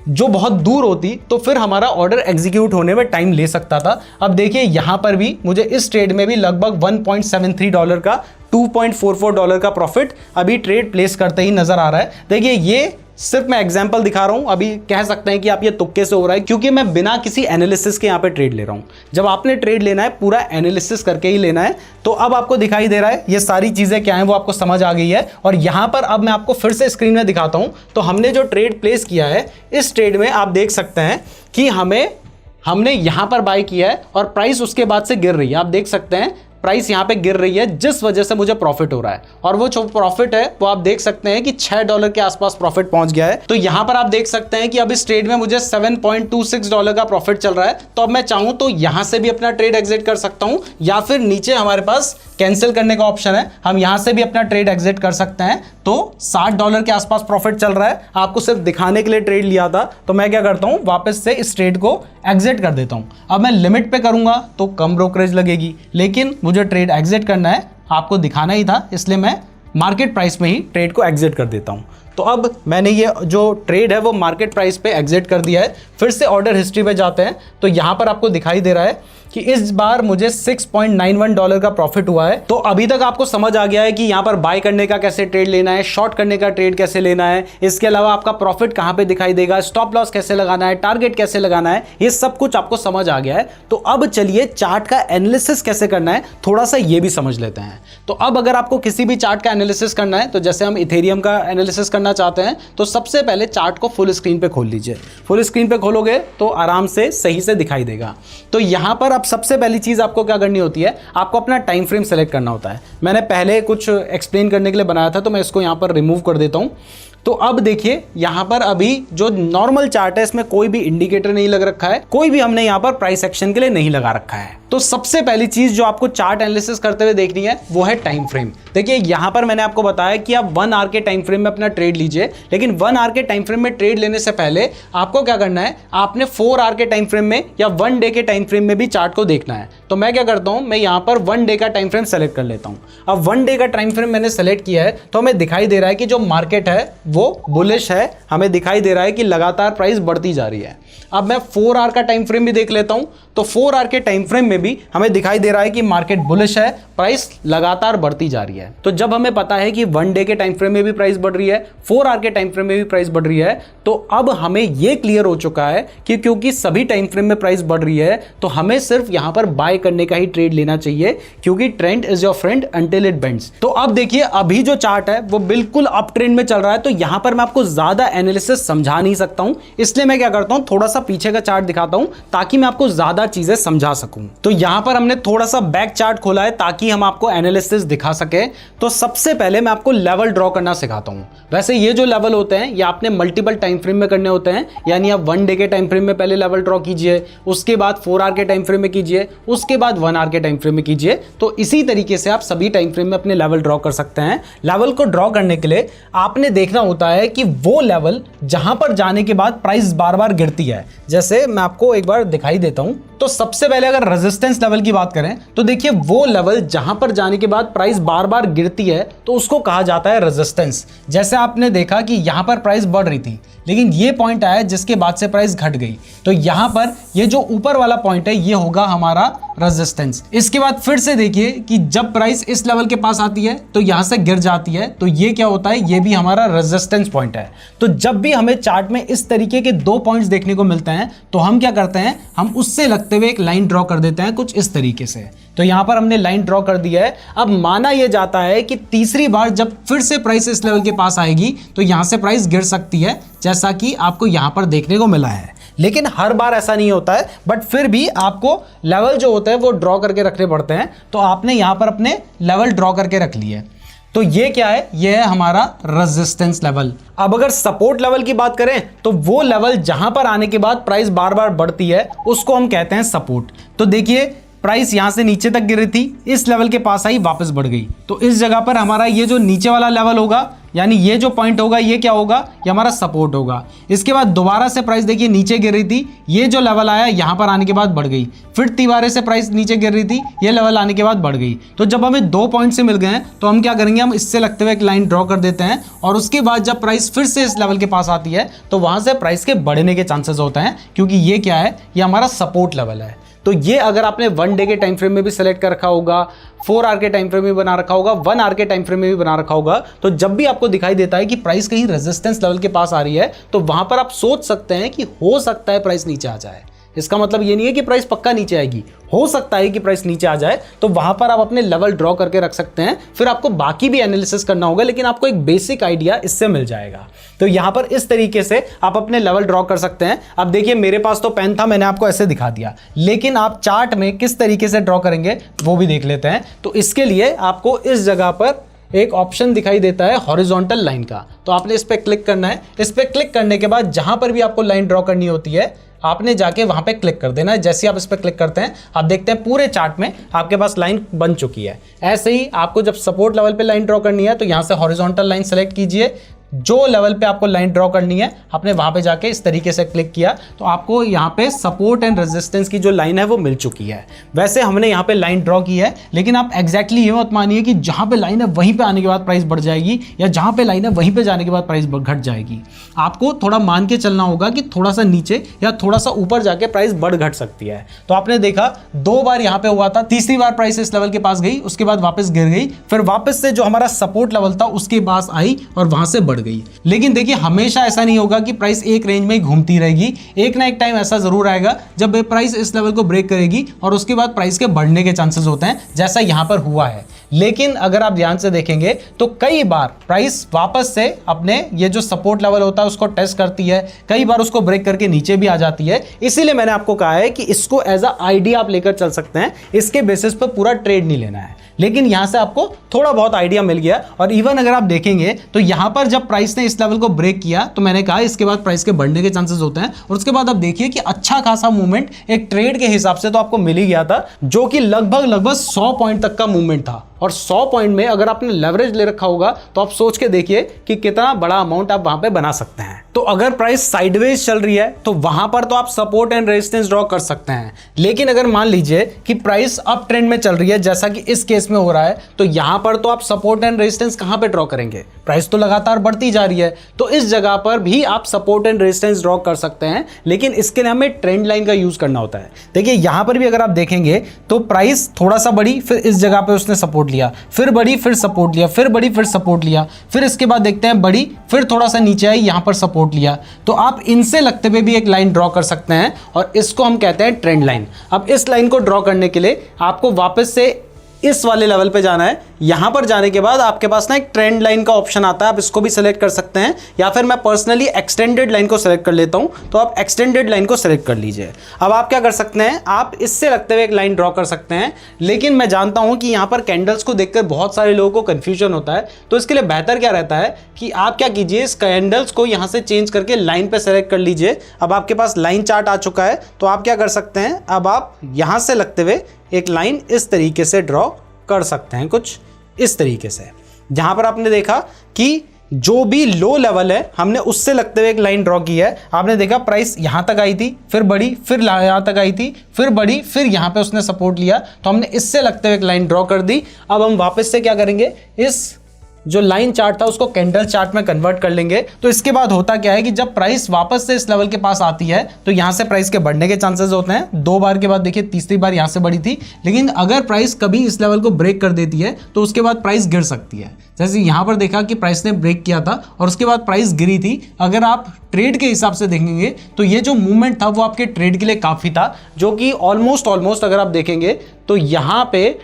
जो बहुत दूर होती तो फिर हमारा ऑर्डर एग्जीक्यूट होने में टाइम ले सकता था। अब देखिए यहां पर भी मुझे इस ट्रेड में भी लगभग $1.73 का $2.44 का प्रॉफिट अभी ट्रेड प्लेस करते ही नजर आ रहा है। देखिए ये सिर्फ मैं एग्जांपल दिखा रहा हूं, अभी कह सकते हैं कि आप ये तुक्के से हो रहा है क्योंकि मैं बिना किसी एनालिसिस के यहां पे ट्रेड ले रहा हूं। जब आपने ट्रेड लेना है पूरा एनालिसिस करके ही लेना है। तो अब आपको दिखाई दे रहा है ये सारी चीजें क्या हैं वो आपको समझ आ गई है। और यहां पर अब मैं आपको फिर से स्क्रीन में दिखाता हूं। तो हमने जो ट्रेड प्लेस किया है इस ट्रेड में आप देख सकते हैं कि हमने यहां पर बाय किया है और प्राइस उसके बाद से गिर रही है। आप देख सकते हैं प्राइस यहां पे गिर रही है, जिस वजह से मुझे प्रॉफिट हो रहा है। और वो जो प्रॉफिट है वो आप देख सकते हैं कि $6 के आसपास प्रॉफिट पहुंच गया है। तो यहां पर आप देख सकते हैं कि अब इस ट्रेड में मुझे $7.26 का प्रॉफिट चल रहा है। तो अब मैं चाहूं तो यहां से भी अपना ट्रेड एग्जिट कर सकता हूं, या फिर नीचे हमारे पास कैंसिल करने का ऑप्शन है, हम यहां से भी अपना ट्रेड एग्जिट कर सकते हैं। तो $60 के आसपास प्रॉफिट चल रहा है, आपको सिर्फ दिखाने के लिए ट्रेड लिया था। तो मैं क्या करता हूं वापस से इस ट्रेड को एग्जिट कर देता हूं। अब मैं लिमिट पे करूंगा तो कम ब्रोकरेज लगेगी, लेकिन मुझे ट्रेड एग्जिट करना है, आपको दिखाना ही था, इसलिए मैं मार्केट प्राइस में ही ट्रेड को एग्जिट कर देता हूं। तो अब मैंने ये जो ट्रेड है वो मार्केट प्राइस पे एग्जिट कर दिया है। फिर से ऑर्डर हिस्ट्री पे जाते हैं तो यहां पर आपको दिखाई दे रहा है कि इस बार मुझे $6.91 का प्रॉफिट हुआ है। तो अभी तक आपको समझ आ गया है कि यहां पर बाय करने का कैसे ट्रेड लेना है, शॉर्ट करने का ट्रेड कैसे लेना है, इसके अलावा आपका प्रॉफिट कहां पे दिखाई देगा, स्टॉप लॉस कैसे लगाना है, टारगेट कैसे लगाना है, ये सब कुछ आपको समझ आ गया है। तो अब चलिए चार्ट का एनालिसिस कैसे करना है थोड़ा सा ये भी समझ लेते हैं। तो अब अगर आपको किसी भी चार्ट का एनालिसिस करना है, तो जैसे हम इथेरियम का एनालिसिस करना चाहते हैं तो सबसे पहले चार्ट को फुल स्क्रीन पे खोल लीजिए। फुल स्क्रीन पे खोलोगे तो आराम से सही से दिखाई देगा। तो यहां पर अब सबसे पहली चीज आपको क्या करनी होती है, आपको अपना टाइम फ्रेम सेलेक्ट करना होता है। मैंने पहले कुछ एक्सप्लेन करने के लिए बनाया था तो मैं इसको यहां पर रिमूव कर देता हूं। तो अब देखिए यहां पर अभी जो नॉर्मल चार्ट है इसमें कोई भी इंडिकेटर नहीं लग रखा है, कोई भी हमने यहां पर प्राइस एक्शन के लिए नहीं लगा रखा है। तो सबसे पहली चीज जो आपको चार्ट एनालिसिस करते हुए देखनी है वो है टाइम फ्रेम। देखिए यहां पर मैंने आपको बताया कि आप 1 आवर के टाइम फ्रेम में अपना ट्रेड लीजिए, लेकिन 1 आवर के टाइम फ्रेम में ट्रेड लेने से पहले आपको क्या करना है, आपने 4 आवर के टाइम फ्रेम में या 1 डे के टाइम फ्रेम में भी चार्ट को देखना है। तो मैं क्या करता हूं, मैं यहां पर 1 डे का टाइम फ्रेम सेलेक्ट कर लेता हूं। अब 1 डे का टाइम फ्रेम मैंने सेलेक्ट किया है तो हमें दिखाई दे रहा है कि जो मार्केट है वो बुलिश है, हमें दिखाई दे रहा है कि लगातार प्राइस बढ़ती जा रही है। अब मैं 4 आवर का टाइम फ्रेम भी देख लेता हूं। तो 4 आवर के टाइम फ्रेम में में भी हमें दिखाई दे रहा है कि मार्केट बुलिश है, प्राइस लगातार बढ़ती जा रही है। तो जब हमें पता है कि 1 डे के टाइम फ्रेम में भी प्राइस बढ़ रही है, 4 आवर के टाइम फ्रेम में भी प्राइस बढ़ रही है, तो अब हमें यह क्लियर हो चुका है कि क्योंकि सभी टाइम फ्रेम में प्राइस बढ़ रही है तो हमें सिर्फ यहां पर बाय करने का ही ट्रेड लेना चाहिए, क्योंकि trend is your friend until it bends. तो अब देखिए अभी जो चार्ट है वो बिल्कुल अप ट्रेंड में चल रहा है, तो यहां पर मैं आपको ज्यादा एनालिसिस समझा नहीं सकता हूं, इसलिए मैं क्या करता हूं थोड़ा सा पीछे का चार्ट दिखाता हूं ताकि मैं आपको ज्यादा चीजें समझा सकूं। तो यहां पर हमने थोड़ा सा बैक चार्ट खोला है ताकि हम आपको एनालिसिस दिखा सके। तो सबसे पहले मैं आपको लेवल ड्रॉ करना सिखाता हूं। वैसे ये जो लेवल होते हैं ये आपने मल्टीपल टाइम फ्रेम में करने होते हैं, यानी आप 1 डे के टाइम फ्रेम में पहले लेवल ड्रॉ कीजिए, उसके बाद 4 आवर के टाइम फ्रेम में कीजिए, उसके बाद 1 आवर के टाइम फ्रेम में कीजिए। तो इसी तरीके से आप सभी टाइम फ्रेम में अपने लेवल ड्रॉ कर सकते हैं। लेवल को ड्रॉ करने के लिए आपने देखना होता है कि वो लेवल जहां पर जाने के बाद प्राइस बार बार गिरती है। जैसे मैं आपको एक बार दिखाई देता हूं। तो सबसे पहले अगर रेजिस्टेंस लेवल की बात करें तो देखिए वो लेवल जहां पर जाने के बाद प्राइस बार बार गिरती है तो उसको कहा जाता है रेजिस्टेंस। जैसे आपने देखा कि यहां पर प्राइस बढ़ रही थी लेकिन ये पॉइंट आया जिसके बाद से प्राइस घट गई, तो यहां पर ये जो ऊपर वाला पॉइंट है ये होगा हमारा रेजिस्टेंस। इसके बाद फिर से देखिए कि जब प्राइस इस लेवल के पास आती है तो यहां से गिर जाती है, तो ये क्या होता है, ये भी हमारा रेजिस्टेंस पॉइंट है। तो जब भी हमें चार्ट में इस तरीके के 2 पॉइंट्स देखने को मिलते हैं तो हम क्या करते हैं, हम उससे लगते हुए एक लाइन ड्रॉ कर देते हैं कुछ इस तरीके से। तो यहां पर हमने लाइन ड्रॉ कर दी है। अब माना यह जाता है कि तीसरी बार जब फिर से प्राइस इस लेवल के पास आएगी तो यहां से प्राइस गिर सकती है, जैसा कि आपको यहां पर देखने को मिला है। लेकिन हर बार ऐसा नहीं होता है, बट फिर भी आपको लेवल जो होता है वो ड्रॉ करके रखने पड़ते हैं। तो आपने यहां पर अपने लेवल ड्रॉ करके रख लिए। तो ये क्या है, ये है हमारा रेजिस्टेंस लेवल। अब अगर सपोर्ट लेवल की बात करें तो वो लेवल जहां पर आने के बाद प्राइस बार बार बढ़ती है उसको हम कहते हैं सपोर्ट। तो देखिए प्राइस यहां से नीचे तक गिरी थी, इस लेवल के पास आई, वापस बढ़ गई, तो इस जगह पर हमारा ये जो नीचे वाला लेवल होगा, यानी ये जो पॉइंट होगा ये क्या होगा, ये हमारा सपोर्ट होगा। इसके बाद दोबारा से प्राइस देखिए नीचे गिर रही थी, ये जो लेवल आया यहां पर आने के बाद बढ़ गई, फिर तिबारे से प्राइस नीचे गिर रही थी, ये लेवल आने के बाद बढ़ गई। तो जब हमें 2 पॉइंट से मिल गए हैं तो हम क्या करेंगे, हम इससे लगते हुए एक लाइन ड्रॉ कर देते हैं और उसके बाद जब प्राइस फिर से इस लेवल के पास आती है तो वहां से प्राइस के बढ़ने के चांसेस होते हैं, क्योंकि ये क्या है, ये हमारा सपोर्ट लेवल है। तो ये अगर आपने 1 डे के टाइम फ्रेम में भी सेलेक्ट कर रखा होगा, 4 आवर के टाइम फ्रेम में बना रखा होगा, 1 आवर के टाइम फ्रेम में भी बना रखा होगा, तो जब भी आपको दिखाई देता है कि प्राइस कहीं रेजिस्टेंस लेवल के पास आ रही है तो वहां पर आप सोच सकते हैं कि हो सकता है प्राइस नीचे आ जाए। इसका मतलब ये नहीं है कि प्राइस पक्का नीचे आएगी, हो सकता है कि प्राइस नीचे आ जाए, तो वहां पर आप अपने लेवल ड्रॉ करके रख सकते हैं। फिर आपको बाकी भी एनालिसिस करना होगा, लेकिन आपको एक बेसिक आइडिया इससे मिल जाएगा। तो यहां पर इस तरीके से आप अपने लेवल ड्रॉ कर सकते हैं। अब देखिए मेरे पास तो पेन था, मैंने आपको ऐसे दिखा दिया, लेकिन आप चार्ट में किस तरीके से ड्रॉ करेंगे वो भी देख लेते हैं। तो इसके लिए आपको इस जगह पर एक ऑप्शन दिखाई देता है हॉरिजॉन्टल लाइन का, तो आपने इस पर क्लिक करना है। इस पर क्लिक करने के बाद जहां पर भी आपको लाइन ड्रॉ करनी होती है आपने जाके वहां पे क्लिक कर देना है। जैसे आप इस पर क्लिक करते हैं आप देखते हैं पूरे चार्ट में आपके पास लाइन बन चुकी है। ऐसे ही आपको जब सपोर्ट लेवल पे लाइन ड्रॉ करनी है तो यहां से हॉरिजॉन्टल लाइन सेलेक्ट कीजिए, जो लेवल पे आपको लाइन ड्रॉ करनी है आपने वहां पे जाके इस तरीके से क्लिक किया तो आपको यहाँ पे सपोर्ट एंड रेजिस्टेंस की जो लाइन है वो मिल चुकी है। वैसे हमने यहाँ पे लाइन ड्रॉ की है, लेकिन आप एग्जैक्टली ये मत मानिए कि जहां पे लाइन है वहीं पे आने के बाद प्राइस बढ़ जाएगी या जहां पे लाइन है वहीं पे जाने के बाद प्राइस घट जाएगी। आपको थोड़ा मान के चलना होगा कि थोड़ा सा नीचे या थोड़ा सा ऊपर जाके प्राइस बढ़ घट सकती है। तो आपने देखा 2 बार यहाँ पे हुआ था, तीसरी बार प्राइस इस लेवल के पास गई, उसके बाद वापस गिर गई, फिर वापस से जो हमारा सपोर्ट लेवल था उसके पास आई और वहां से बढ़ गई। लेकिन देखिए हमेशा ऐसा नहीं होगा कि प्राइस एक रेंज में ही घूमती रहेगी, एक ना एक टाइम ऐसा जरूर आएगा जब प्राइस इस लेवल को ब्रेक करेगी और उसके बाद प्राइस के बढ़ने के चांसेस होते हैं, जैसा यहां पर हुआ है। लेकिन अगर आप ध्यान से देखेंगे तो कई बार प्राइस वापस से अपने ये जो सपोर्ट लेवल होता है उसको टेस्ट करती है, कई बार उसको ब्रेक करके नीचे भी आ जाती है। इसीलिए मैंने आपको कहा है कि इसको एज अ आइडिया आप लेकर चल सकते हैं, इसके बेसिस पर पूरा ट्रेड नहीं लेना है। लेकिन यहां से आपको थोड़ा बहुत आइडिया मिल गया। और इवन अगर आप देखेंगे तो यहां पर जब प्राइस ने इस लेवल को ब्रेक किया तो मैंने कहा इसके बाद प्राइस के बढ़ने के चांसेस होते हैं, और उसके बाद आप देखिए कि अच्छा खासा मूवमेंट एक ट्रेड के हिसाब से तो आपको मिल ही गया था, जो कि लगभग 100 पॉइंट तक का मूवमेंट था। और 100 पॉइंट में अगर आपने लेवरेज ले रखा होगा तो आप सोच के देखिए कि कितना बड़ा अमाउंट आप वहां पे बना सकते हैं। तो अगर प्राइस साइडवेज चल रही है तो वहां पर तो आप सपोर्ट एंड रेजिस्टेंस ड्रॉ कर सकते हैं, लेकिन अगर मान लीजिए कि प्राइस अप ट्रेंड में चल रही है जैसा कि इस केस में हो रहा है, तो यहां पर तो आप सपोर्ट एंड रेजिस्टेंस कहां पे ड्रॉ करेंगे? प्राइस तो लगातार बढ़ती जा रही है, तो इस जगह पर भी आप सपोर्ट एंड रेजिस्टेंस ड्रॉ कर सकते हैं, लेकिन इसके लिए हमें ट्रेंड लाइन का यूज करना होता है। देखिए यहां पर भी अगर आप देखेंगे तो प्राइस थोड़ा सा बढ़ी, फिर इस जगह पे उसने सपोर्ट लिया, फिर बढ़ी, फिर सपोर्ट लिया, फिर बढ़ी, फिर सपोर्ट लिया, फिर इसके बाद देखते हैं बढ़ी, फिर थोड़ा सा नीचे आई, यहां पर सपोर्ट लिया। तो आप इनसे लगते हुए भी एक लाइन ड्रॉ कर सकते हैं और इसको हम कहते हैं ट्रेंड लाइन। अब इस लाइन को ड्रॉ करने के लिए आपको वापस से इस वाले लेवल पे जाना है। यहां पर जाने के बाद आपके पास ना एक ट्रेंड लाइन का ऑप्शन आता है, आप इसको भी सिलेक्ट कर सकते हैं, या फिर मैं पर्सनली एक्सटेंडेड लाइन को सिलेक्ट कर लेता हूं, तो आप एक्सटेंडेड लाइन को सिलेक्ट कर लीजिए। अब आप क्या कर सकते हैं, आप इससे लगते हुए एक लाइन ड्रॉ कर सकते हैं, लेकिन मैं जानता हूं कि यहां पर कैंडल्स को देखकर बहुत सारे लोगों को कंफ्यूजन होता है, तो इसके लिए बेहतर क्या रहता है कि आप क्या कीजिए, इस कैंडल्स को यहां से चेंज करके लाइन पे सेलेक्ट कर लीजिए। अब आपके पास लाइन चार्ट आ चुका है, तो आप क्या कर सकते हैं, अब आप यहां से लगते हुए एक लाइन इस तरीके से ड्रॉ कर सकते हैं, कुछ इस तरीके से, जहां पर आपने देखा कि जो भी लो लेवल है हमने उससे लगते हुए एक लाइन ड्रॉ की है। आपने देखा प्राइस यहां तक आई थी, फिर बढ़ी, फिर यहां तक आई थी, फिर बढ़ी, फिर यहां पे उसने सपोर्ट लिया, तो हमने इससे लगते हुए एक लाइन ड्रॉ कर दी। अब हम वापस से क्या करेंगे, इस जो लाइन चार्ट था उसको कैंडल चार्ट में कन्वर्ट कर लेंगे। तो इसके बाद होता क्या है कि जब प्राइस वापस से इस लेवल के पास आती है तो यहां से प्राइस के बढ़ने के चांसेस होते हैं। 2 बार के बाद देखिए तीसरी बार यहां से बढ़ी थी, लेकिन अगर प्राइस कभी इस लेवल को ब्रेक कर देती है तो उसके बाद प्राइस गिर सकती है। जैसे यहां पर देखा कि प्राइस ने ब्रेक किया था और उसके बाद प्राइस गिरी थी। अगर आप ट्रेड के हिसाब से देखेंगे तो ये जो मूवमेंट था वो आपके ट्रेड के लिए काफी था, जो कि ऑलमोस्ट अगर आप देखेंगे तो यहां पे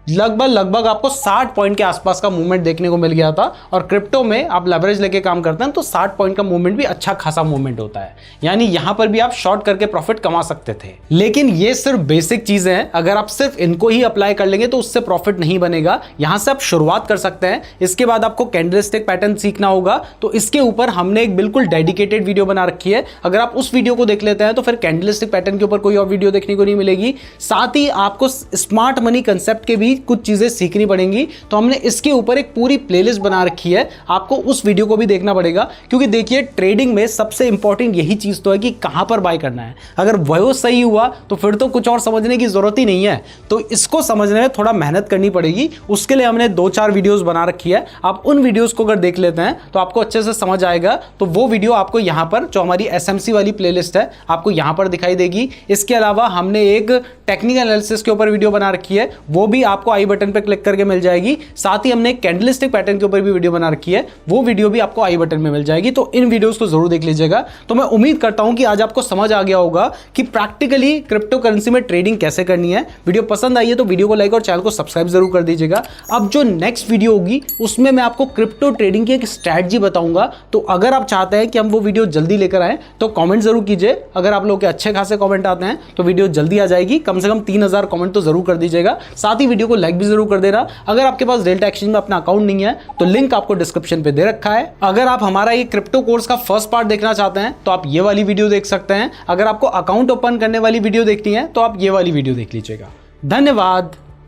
लगभग आपको 60 पॉइंट के आसपास का मूवमेंट देखने को मिल गया था। और क्रिप्टो में आप लेवरेज लेके काम करते हैं तो 60 पॉइंट का मूवमेंट भी अच्छा खासा मूवमेंट होता है, यानी यहां पर भी आप शॉर्ट करके प्रॉफिट कमा सकते थे। लेकिन ये सिर्फ बेसिक चीजें हैं, अगर आप सिर्फ इनको ही अप्लाई कर लेंगे तो उससे प्रॉफिट नहीं बनेगा। यहां से आप शुरुआत कर सकते हैं, इसके बाद आपको कैंडलस्टिक पैटर्न सीखना होगा, तो इसके ऊपर हमने एक बिल्कुल डेडिकेटेड वीडियो बना रखी है। अगर आप उस वीडियो को देख लेते हैं तो फिर कैंडलस्टिक पैटर्न के ऊपर कोई और वीडियो देखने को नहीं मिलेगी। साथ ही आपको स्मार्ट मनी कंसेप्ट के भी कुछ चीजें सीखनी पड़ेंगी, तो हमने इसके ऊपर एक पूरी प्लेलिस्ट बना रखी है, आपको उस वीडियो को भी देखना पड़ेगा। क्योंकि देखिए ट्रेडिंग में सबसे इंपॉर्टेंट यही चीज तो है कि कहां पर बाय करना है। अगर वह सही हुआ तो फिर तो कुछ और समझने की जरूरत ही नहीं है। तो इसको समझने में थोड़ा मेहनत करनी पड़ेगी, उसके लिए हमने 2-4 वीडियोस बना रखी है। आप उन वीडियोस को अगर देख लेते हैं तो आपको अच्छे से समझ आएगा। तो वो वीडियो आपको यहां पर जो हमारी SMC वाली प्लेलिस्ट है आपको यहां पर दिखाई देगी। इसके अलावा हमने एक टेक्निकल एनालिसिस के ऊपर वीडियो बना रखी है, वो भी आपको आई बटन पे क्लिक करके मिल जाएगी। साथ ही हमने कैंडलस्टिक पैटर्न के ऊपर भी वीडियो बना रखी है, वो वीडियो भी आपको आई बटन में मिल जाएगी। तो इन वीडियोस को जरूर देख लीजिएगा। तो मैं उम्मीद करता हूं कि आज आपको समझ आ गया होगा कि प्रैक्टिकली क्रिप्टो करेंसी में ट्रेडिंग कैसे करनी है। वीडियो पसंद आई है तो वीडियो को लाइक और चैनल को सब्सक्राइब जरूर कर दीजिएगा। अब जो नेक्स्ट वीडियो होगी उसमें मैं आपको क्रिप्टो ट्रेडिंग की एक स्ट्रैटेजी बताऊंगा। तो अगर आप चाहते हैं कि हम वो वीडियो जल्दी लेकर आए तो कमेंट जरूर कीजिए। अगर आप लोग के अच्छे खासे कमेंट आते हैं तो वीडियो जल्दी आ जाएगी। कम से कम 3000 कमेंट तो जरूर कर दीजिएगा। साथ ही वीडियो को लाइक भी जरूर कर देना। अगर आपके पास डेल्टा एक्सचेंज में अपना अकाउंट नहीं है तो लिंक आपको डिस्क्रिप्शन पे दे रखा है। अगर आप हमारा ये क्रिप्टो कोर्स का फर्स्ट पार्ट देखना चाहते हैं तो आप ये वाली वीडियो देख सकते हैं। अगर आपको अकाउंट ओपन करने वाली वीडियो देखनी है तो आप ये वाली वीडियो देख लीजिएगा। धन्यवाद।